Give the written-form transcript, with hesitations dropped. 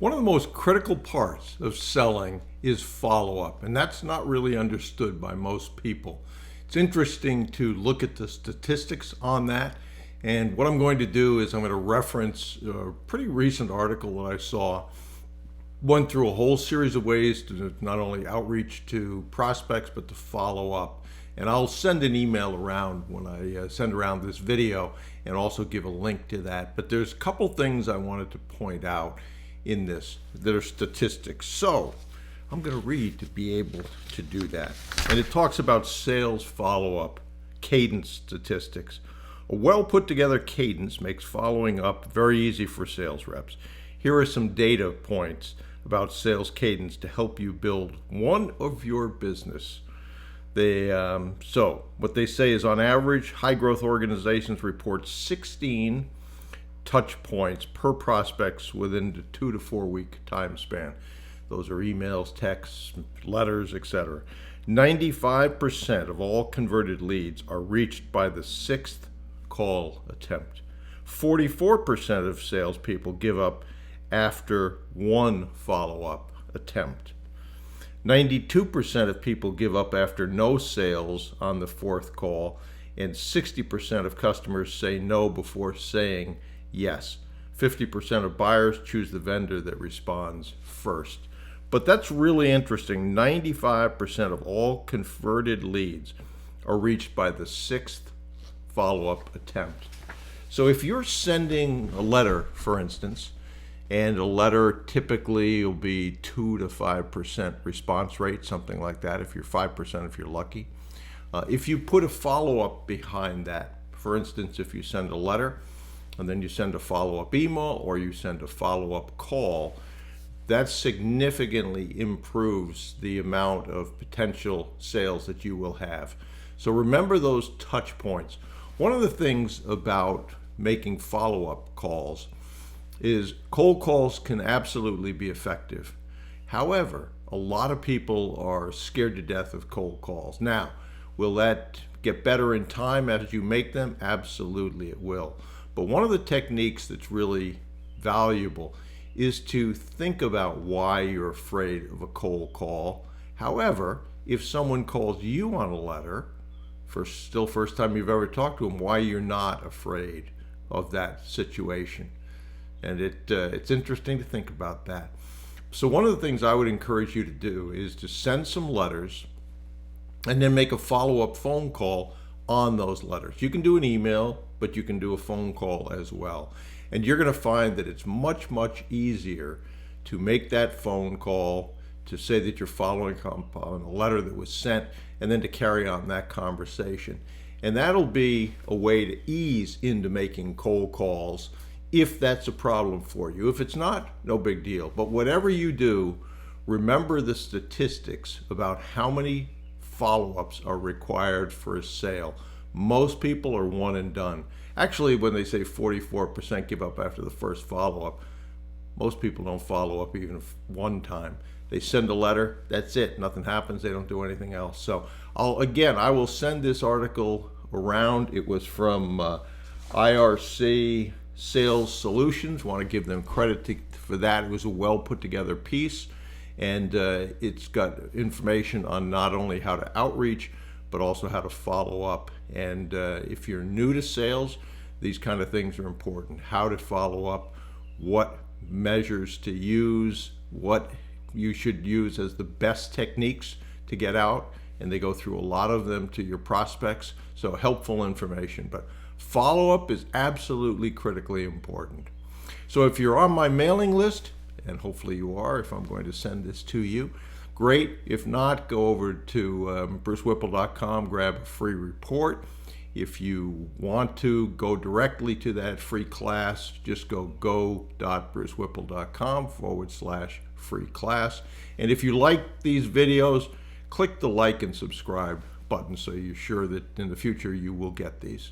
One of the most critical parts of selling is follow-up, and that's not really understood by most people. It's interesting to look at the statistics on that, and what I'm going to do is I'm going to reference a pretty recent article that I saw. Went through a whole series of ways to not only outreach to prospects, but to follow up. And I'll send an email around when I send around this video and also give a link to that. But there's a couple things I wanted to point out in this that are statistics. So I'm going to read to be able to do that. And it talks about sales follow-up cadence statistics. A well put together cadence makes following up very easy for sales reps. Here are some data points about sales cadence to help you build one of your business. So what they say is, on average, high growth organizations report 16 touch points per prospects within the 2 to 4 week time span. Those are emails, texts, letters, etc. 95% of all converted leads are reached by the 6th call attempt. 44% of salespeople give up after one follow-up attempt. 92% of people give up after no sales on the 4th call, and 60% of customers say no before saying yes. 50% of buyers choose the vendor that responds first. But that's really interesting. 95% of all converted leads are reached by the 6th follow-up attempt. So if you're sending a letter, for instance, and a letter typically will be 2 to 5% response rate, something like that, if you're 5% if you're lucky. If you put a follow-up behind that, for instance, if you send a letter and then you send a follow-up email or you send a follow-up call, that significantly improves the amount of potential sales that you will have. So remember those touch points. One of the things about making follow-up calls is cold calls can absolutely be effective. However, a lot of people are scared to death of cold calls. Now, will that get better in time as you make them? Absolutely it will. But one of the techniques that's really valuable is to think about why you're afraid of a cold call. However, if someone calls you on a letter, first time you've ever talked to them, why you're not afraid of that situation. And it's interesting to think about that. So one of the things I would encourage you to do is to send some letters and then make a follow-up phone call on those letters. You can do an email, but you can do a phone call as well. And you're going to find that it's much, much easier to make that phone call, to say that you're following up on a letter that was sent, and then to carry on that conversation. And that'll be a way to ease into making cold calls if that's a problem for you. If it's not, no big deal. But whatever you do, remember the statistics about how many follow-ups are required for a sale. Most people are one and done. Actually, when they say 44% give up after the first follow-up, most people don't follow up even one time. They send a letter, that's it, nothing happens, they don't do anything else. So I will send this article around. It was from IRC Sales Solutions. Want to give them credit for that. It was a well put together piece, and it's got information on not only how to outreach but also how to follow up. And if you're new to sales, these kind of things are important. How to follow up, what measures to use, what you should use as the best techniques to get out, and they go through a lot of them to your prospects. So helpful information, but follow-up is absolutely critically important. So if you're on my mailing list, and hopefully you are if I'm going to send this to you, great. If not, go over to brucewhipple.com, grab a free report. If you want to go directly to that free class, just go.brucewhipple.com/free class. And if you like these videos, click the like and subscribe button so you're sure that in the future you will get these.